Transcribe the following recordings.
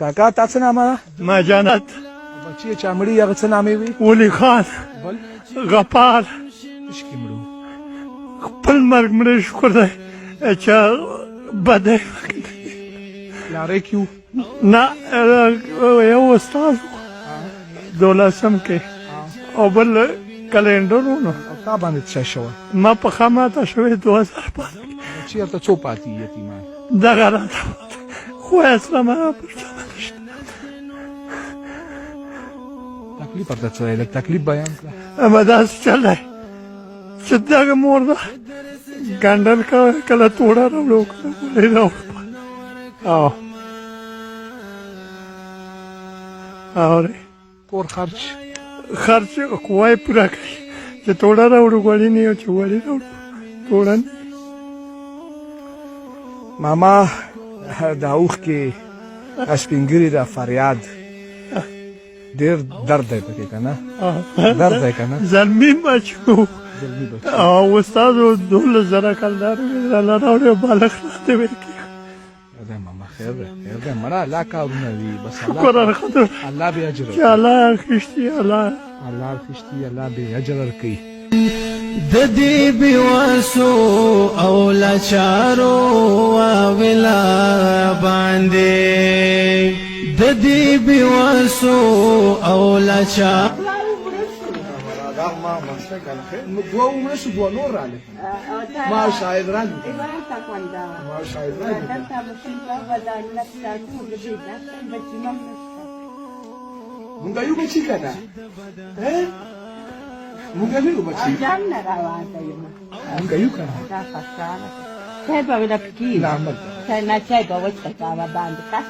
کاکا تا څه نامه ده؟ ما جانت بچی یې چا مړي هغه څه نامې وي؟ ولی خان بل غفار څه کې مړه وو؟ خپل مرګ مړی شکر دی چې بدی پلاری کې وو؟ نه یو استاد دولسم کې او بل کلنډر و نو او تا باندې څه شوی؟ ما په ښه ماته شوې 2005 چېرته څو پاتې یتیمان؟ دغه راته خو اسلامه پر شته تکلیف ورته څه دی؟ لږ تکلیف بیان کړه. اما داسې چل دی چې دغه مور ده ګنډل کله توړه راوړو کله ګولۍ راوړو او اورې کور خرچ قوه یې پوره کړي چې توړه راوړو ګولۍ نه یو چې ګولۍ راوړو توړه نه ماما دا اوښ کې سپین ږیري دا فریاد ډېر درد دی پکې که نه؟ درد دی که نه؟ زلمي بچو او استادو 12,000 کلدار الله راوړي او بالښت راته ورکړي خیر دی ماما خیر دی خیر دی مړه الله کارونه وي بس شکر الحمدلله الله بې اجر چې الله اخیستي الله اخیستي الله بې اجر ورکوي. د دې بېوسو او لاچارو واویلا باندې د دې بېوسو او لاچارو دوه عمره شو دوه نور راغلي ما شاید راغلي مونږ یو بچی که نه مونږ نه یو بچی مونږ یو که نه چای به ولا پکې نعمت چای نه چای به وڅښه کاوه باندې ښه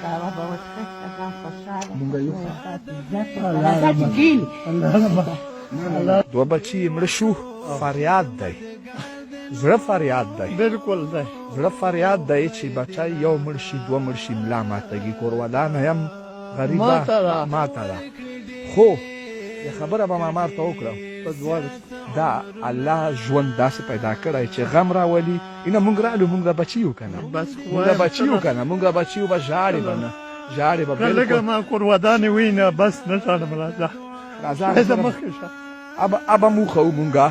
کاوه به وڅښه ځان خوشحاله مونږ یو راځه چې کښېني دوه بچي مړه شو فریاد دی زړه فریاد دی بالکل دی زړه فریاد دی چې بچی یو مړ شي دوه مړ شي ملا ماتږي کور ودانه یم غریبه ماته ده خو یه خبره به ماما ورته وکړم دا الله ژوند داسې پیدا کړی چې غم راولي اینه مونږ رالو مونږ د بچي یو که نه مونږ د بچي یو که نه مونږ د بچي یو به ژاړې به نه ژاړې به که لږه ما کور ودانې ووینه بس نه ژاړم راځه راځه مخکې شه ابه مو خو مونږه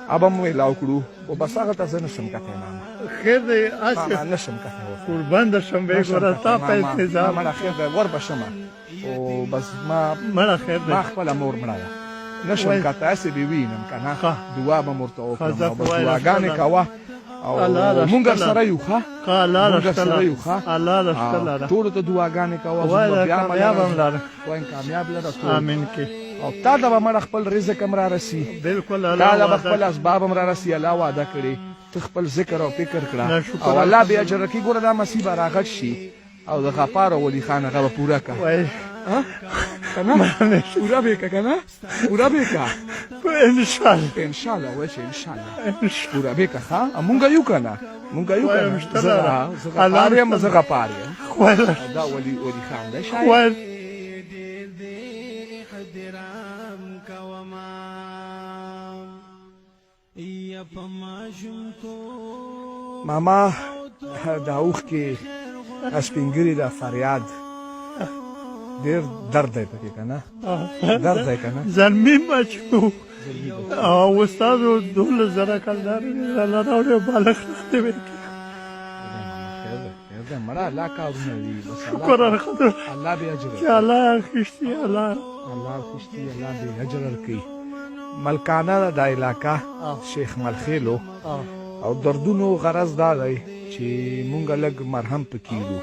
ابه مو میلاو کړو خو بس هغه ته زه نشم کتی ماما خیر دی ماما نشم کتی قربان د شم به ګوره ستا په انتظار مړه خیر دی ور به شمه او بس ما مړه خیر دی ما خپله مور مړه ده نشم کتی هسې به وینم که نه دعا به مو ورته وکړم او بس دعاګانې کوه او مونږ سره یو ښه مونږ سره یو ښه ټولو ته دعاګانې کوه کامیاب هم لره وایم کامیاب لره امین کې او تا ته به مړه خپل رزق هم را رسي بالکل تا ته به خپل اسباب هم را رسي الله وعده کړي ته خپل ذکر او فکر کړه او الله بې اجره کړي ګوره دا مسیح به راغټ شي او د غفار او ولی خان هغه به پوره کړه که نه پوره به که که نه پوره به که انشاءالله وایي چې انشاءالله پوره به که ښه مونږ یو که نه مونږ یو که نه زه غفار یم زه غفار یم دا ولی خان دی شاید ماما دا اوښ کې سپین ږیري دا فریاد ډېر درد دی پکې که نه درد دی که نه زلمي بچو او استادو 12,000 کلدار الله راوړي او بالښت راته ورکړي خیر دی مړه الله کارونه وي بس شکر الحمدلله الله بې اجر چې الله اخیستي الله اخیستي الله بې اجر ورکوي ملکانه ده دا علاقه شیخ ملخیلو او دردونو غرض دا دی چې مونږ لږ مرهم پکې یو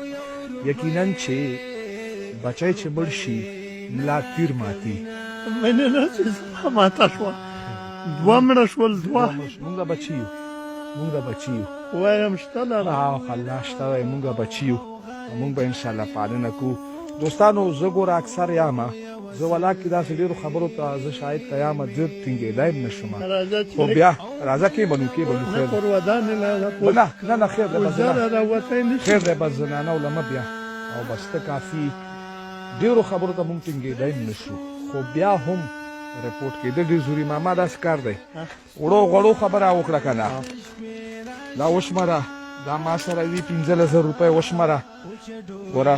یقینا چې بچی چې مړ شي ملا تیر ماتي مینه نه چې زما ماته شوه دوه مړه شول دوه مونږ د بچي یو مونږ د بچي یو وایم شته لره الله شته دی مونږ بچي یو مونږ به انشاءالله پالنه کوو دوستانو زه ګوره اکثر یامه زه ولاکې داسې ډېرو خبرو ته زه شاید ته یامه ډېر ټینګېدی هم نه شم خو بیا راځه کېبنو نه خیر دی خیر دی بس زنانه ولمه بیا او بس ته کافي ډېرو خبرو ته مونږ ټینګېدی هم نه شو خو بیا هم رپورټ کېده ډېر ضروري ماما داسې کار دی وړو غوړو خبره وکړه که نه دا وشمره دا ما سره وي 15,000 روپۍ وشمره ګوره